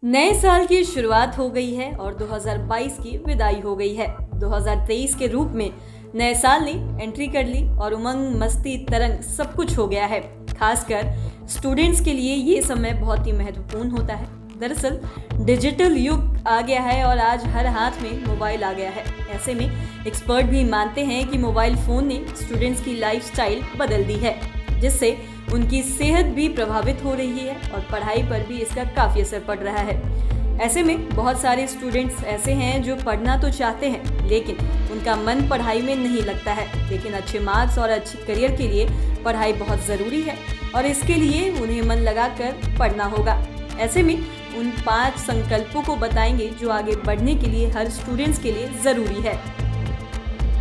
नए साल की शुरुआत हो गई है और 2022 की विदाई हो गई है। 2023 के रूप में नए साल ने एंट्री कर ली और उमंग, मस्ती, तरंग सब कुछ हो गया है। खासकर स्टूडेंट्स के लिए ये समय बहुत ही महत्वपूर्ण होता है। दरअसल डिजिटल युग आ गया है और आज हर हाथ में मोबाइल आ गया है। ऐसे में एक्सपर्ट भी मानते हैं कि मोबाइल फ़ोन ने स्टूडेंट्स की लाइफस्टाइल बदल दी है, जिससे उनकी सेहत भी प्रभावित हो रही है और पढ़ाई पर भी इसका काफ़ी असर पड़ रहा है। ऐसे में बहुत सारे स्टूडेंट्स ऐसे हैं जो पढ़ना तो चाहते हैं, लेकिन उनका मन पढ़ाई में नहीं लगता है। लेकिन अच्छे मार्क्स और अच्छी करियर के लिए पढ़ाई बहुत ज़रूरी है और इसके लिए उन्हें मन लगाकर पढ़ना होगा। ऐसे में उन 5 संकल्पों को बताएंगे जो आगे बढ़ने के लिए हर स्टूडेंट्स के लिए ज़रूरी है।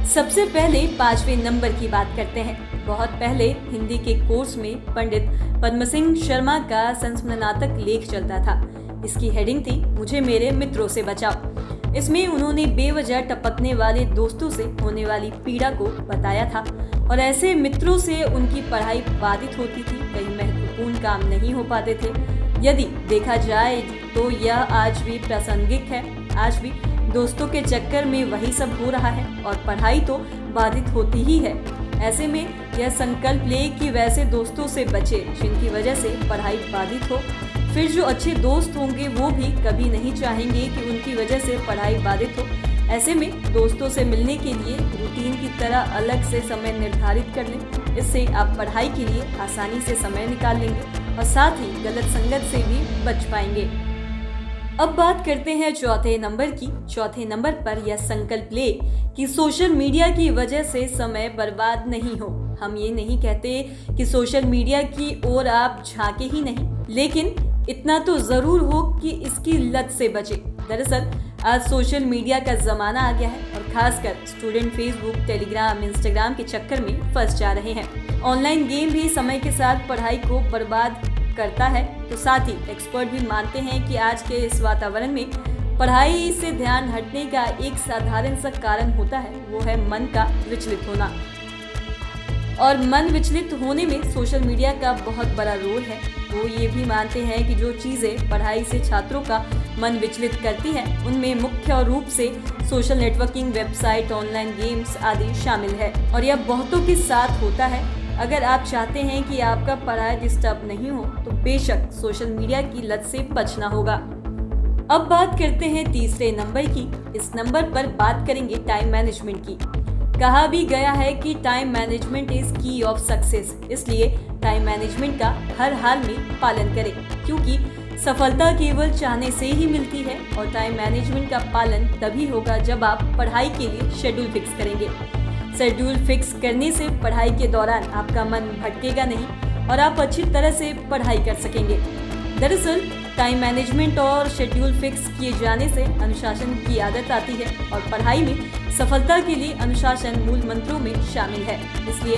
सबसे पहले 5वें नंबर की बात करते हैं। बहुत पहले हिंदी के कोर्स में पंडित पद्म सिंह शर्मा का संस्मरणात्मक लेख चलता था। इसकी हेडिंग थी मुझे मेरे मित्रों से बचाओ। इसमें उन्होंने बेवजह टपकने वाले दोस्तों से होने वाली पीड़ा को बताया था और ऐसे मित्रों से उनकी पढ़ाई बाधित होती थी, कई महत्वपूर्ण काम नहीं हो पाते थे। यदि देखा जाए तो यह आज भी प्रासंगिक है। आज भी दोस्तों के चक्कर में वही सब हो रहा है और पढ़ाई तो बाधित होती ही है। ऐसे में यह संकल्प ले कि वैसे दोस्तों से बचे जिनकी वजह से पढ़ाई बाधित हो। फिर जो अच्छे दोस्त होंगे वो भी कभी नहीं चाहेंगे कि उनकी वजह से पढ़ाई बाधित हो। ऐसे में दोस्तों से मिलने के लिए रूटीन की तरह अलग से समय निर्धारित कर लें। इससे आप पढ़ाई के लिए आसानी से समय निकाल लेंगे और साथ ही गलत संगत से भी बच पाएंगे। अब बात करते हैं चौथे नंबर की। चौथे नंबर पर यह संकल्प ले कि सोशल मीडिया की वजह से समय बर्बाद नहीं हो। हम ये नहीं कहते कि सोशल मीडिया की ओर आप झांके ही नहीं, लेकिन इतना तो जरूर हो कि इसकी लत से बचे। दरअसल आज सोशल मीडिया का जमाना आ गया है और खासकर स्टूडेंट फेसबुक, टेलीग्राम, इंस्टाग्राम के चक्कर में फंस जा रहे हैं। ऑनलाइन गेम भी समय के साथ पढ़ाई को बर्बाद करता है। तो साथ ही एक्सपर्ट भी मानते हैं कि आज के इस वातावरण में पढ़ाई से ध्यान हटने का एक साधारण सा कारण होता है, वो है मन का विचलित होना। और मन विचलित होने में सोशल मीडिया का बहुत बड़ा रोल है। वो ये भी मानते हैं कि जो चीज़ें पढ़ाई से छात्रों का मन विचलित करती हैं, उनमें मुख्य रूप से social networking, website, online games आदि शामिल है और यह बहुतों के साथ होता है। अगर आप चाहते हैं कि आपका पढ़ाई डिस्टर्ब नहीं हो तो बेशक सोशल मीडिया की लत से बचना होगा। अब बात करते हैं तीसरे नंबर की। इस नंबर पर बात करेंगे टाइम मैनेजमेंट की। कहा भी गया है कि टाइम मैनेजमेंट इज की ऑफ सक्सेस, इसलिए टाइम मैनेजमेंट का हर हाल में पालन करें, क्योंकि सफलता केवल चाहने से ही मिलती है और टाइम मैनेजमेंट का पालन तभी होगा जब आप पढ़ाई के लिए शेड्यूल फिक्स करेंगे। शेड्यूल फिक्स करने से पढ़ाई के दौरान आपका मन भटकेगा नहीं और आप अच्छी तरह से पढ़ाई कर सकेंगे। दरअसल टाइम मैनेजमेंट और शेड्यूल फिक्स किए जाने से अनुशासन की आदत आती है और पढ़ाई में सफलता के लिए अनुशासन मूल मंत्रों में शामिल है। इसलिए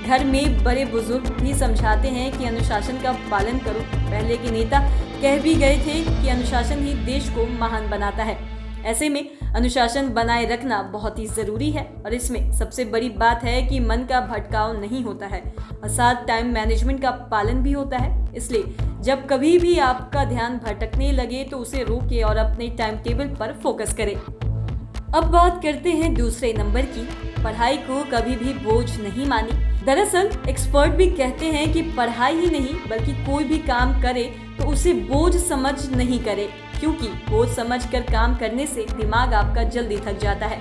घर में बड़े बुजुर्ग भी समझाते हैं कि अनुशासन का पालन करो। पहले के नेता कह भी गए थे कि अनुशासन ही देश को महान बनाता है। ऐसे में अनुशासन बनाए रखना बहुत ही ज़रूरी है और इसमें सबसे बड़ी बात है कि मन का भटकाव नहीं होता है और साथ टाइम मैनेजमेंट का पालन भी होता है। इसलिए जब कभी भी आपका ध्यान भटकने लगे तो उसे रोकें और अपने टाइम टेबल पर फोकस करें। अब बात करते हैं दूसरे नंबर की। पढ़ाई को कभी भी बोझ नहीं माने। दरअसल एक्सपर्ट भी कहते हैं कि पढ़ाई ही नहीं बल्कि कोई भी काम करे तो उसे बोझ समझ नहीं करे, क्योंकि बोझ समझकर काम करने से दिमाग आपका जल्दी थक जाता है।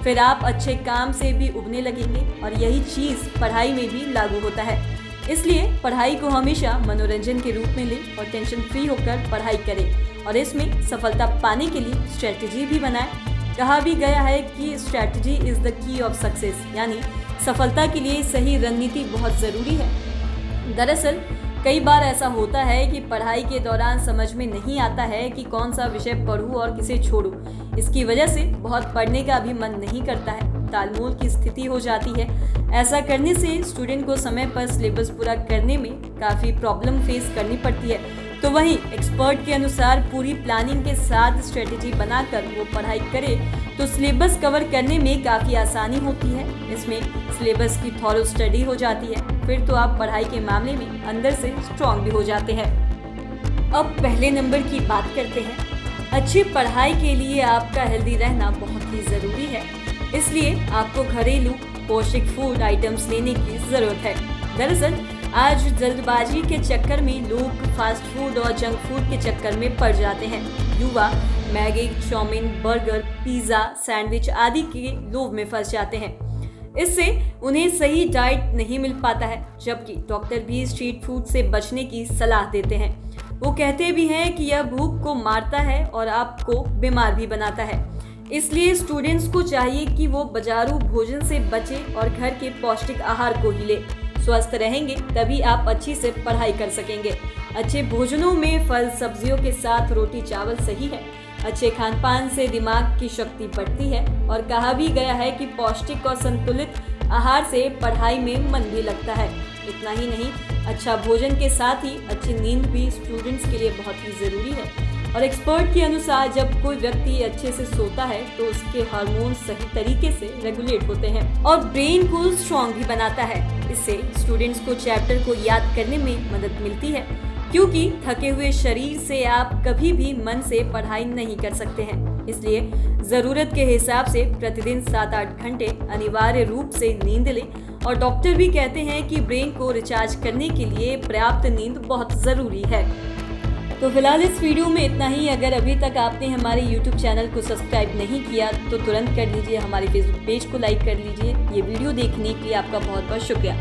फिर आप अच्छे काम से भी उबने लगेंगे और यही चीज़ पढ़ाई में भी लागू होता है। इसलिए पढ़ाई को हमेशा मनोरंजन के रूप में लें और टेंशन फ्री होकर पढ़ाई करें और इसमें सफलता पाने के लिए स्ट्रेटजी भी बनाएं। कहा भी गया है कि strategy is the key of success, यानी सफलता के लिए सही रणनीति बहुत ज़रूरी है। दरअसल कई बार ऐसा होता है कि पढ़ाई के दौरान समझ में नहीं आता है कि कौन सा विषय पढूं और किसे छोड़ूं। इसकी वजह से बहुत पढ़ने का भी मन नहीं करता है, तालमेल की स्थिति हो जाती है। ऐसा करने से स्टूडेंट को समय पर सिलेबस पूरा करने में काफ़ी प्रॉब्लम फेस करनी पड़ती है। तो वहीं एक्सपर्ट के अनुसार पूरी प्लानिंग के साथ स्ट्रेटेजी बनाकर वो पढ़ाई करे तो सिलेबस कवर करने में काफ़ी आसानी होती है। इसमें सिलेबस की थॉरो स्टडी हो जाती है। फिर तो आप पढ़ाई के मामले में अंदर से स्ट्रॉन्ग भी हो जाते हैं। अब पहले नंबर की बात करते हैं। अच्छी पढ़ाई के लिए आपका हेल्दी रहना बहुत ही ज़रूरी है, इसलिए आपको घरेलू पौष्टिक फूड आइटम्स लेने की ज़रूरत है। दरअसल आज जल्दबाजी के चक्कर में लोग फास्ट फूड और जंक फूड के चक्कर में पड़ जाते हैं। युवा Maggi, chow mein, burger, pizza, sandwich आदि के लोभ में फंस जाते हैं। इससे उन्हें सही डाइट नहीं मिल पाता है, जबकि डॉक्टर भी स्ट्रीट फूड से बचने की सलाह देते हैं। वो कहते भी हैं कि यह भूख को मारता है और आपको बीमार भी बनाता है। इसलिए स्टूडेंट्स को चाहिए कि वो बाजारू भोजन से बचें और घर के पौष्टिक आहार को ही ले। स्वस्थ रहेंगे तभी आप अच्छी से पढ़ाई कर सकेंगे। अच्छे भोजनों में फल सब्जियों के साथ रोटी चावल सही है। अच्छे खान पान से दिमाग की शक्ति बढ़ती है और कहा भी गया है कि पौष्टिक और संतुलित आहार से पढ़ाई में मन भी लगता है। इतना ही नहीं, अच्छा भोजन के साथ ही अच्छी नींद भी स्टूडेंट्स के लिए बहुत ही ज़रूरी है। और एक्सपर्ट के अनुसार जब कोई व्यक्ति अच्छे से सोता है तो उसके हार्मोन सही तरीके से रेगुलेट होते हैं और ब्रेन को स्ट्रॉन्ग भी बनाता है। इससे स्टूडेंट्स को चैप्टर को याद करने में मदद मिलती है, क्योंकि थके हुए शरीर से आप कभी भी मन से पढ़ाई नहीं कर सकते हैं। इसलिए ज़रूरत के हिसाब से प्रतिदिन 7-8 घंटे अनिवार्य रूप से नींद लें। और डॉक्टर भी कहते हैं कि ब्रेन को रिचार्ज करने के लिए पर्याप्त नींद बहुत ज़रूरी है। तो फिलहाल इस वीडियो में इतना ही। अगर अभी तक आपने हमारे YouTube चैनल को सब्सक्राइब नहीं किया तो तुरंत कर लीजिए, हमारे Facebook पेज को लाइक कर लीजिए। ये वीडियो देखने के लिए आपका बहुत बहुत शुक्रिया।